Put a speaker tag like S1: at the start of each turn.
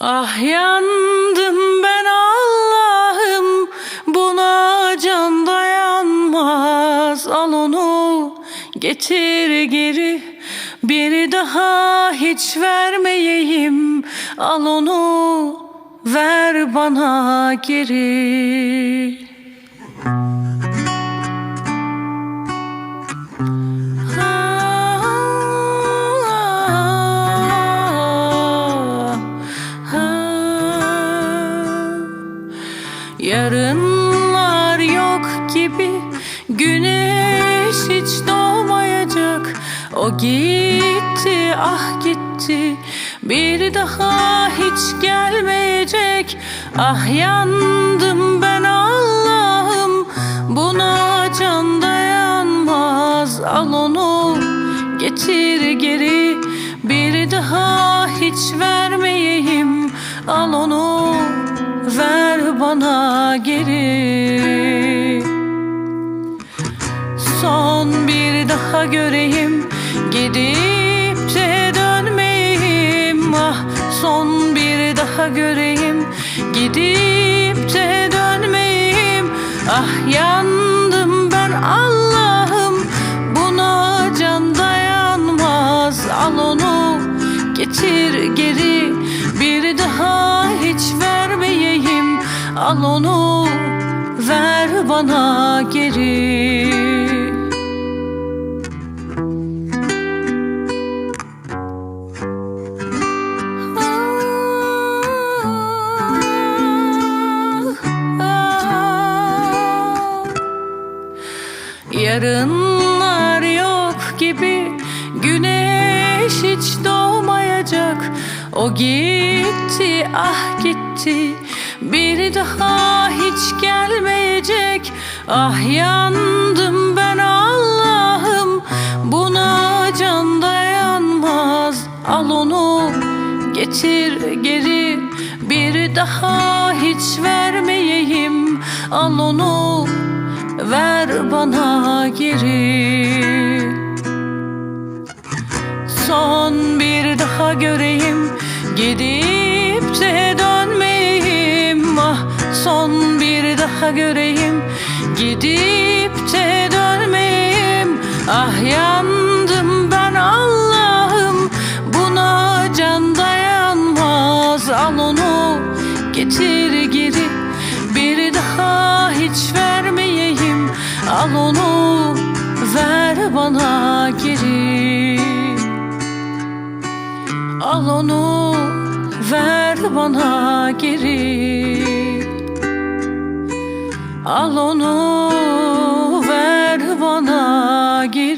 S1: Ah yandım ben Allah'ım, buna can dayanmaz. Al onu getir geri, bir daha hiç vermeyeyim. Al onu ver bana geri. Yarınlar yok gibi, güneş hiç doğmayacak. O gitti, ah gitti, bir daha hiç gelmeyecek. Ah yandım ben Allah'ım, buna can dayanmaz. Al onu getir geri, bir daha hiç vermeyeyim. Al onu ver bana geri. Son bir daha göreyim, gidip de dönmeyeyim. Ah son bir daha göreyim, gidip de dönmeyeyim. Ah yandım ben Allah'ım, buna can dayanmaz. Al onu getir geri, bir daha hiç vermeyeyim. Al onu ver bana geri. Yarınlar yok gibi, güneş hiç doğmayacak. O gitti, ah gitti, bir daha hiç gelmeyecek. Ah yandım ben Allah'ım, buna can dayanmaz. Al onu getir geri, bir daha hiç vermeyeyim. Al onu ver bana geri. Son bir daha göreyim, gidip de dönmeyeyim. Ah son bir daha göreyim, gidip de dönmeyeyim. Ah yandım ben Allah'ım, buna can dayanmaz. Al onu getir geri, bir daha hiç vermeyeyim. Al onu ver bana geri. Al onu ver bana geri. Al onu ver bana geri.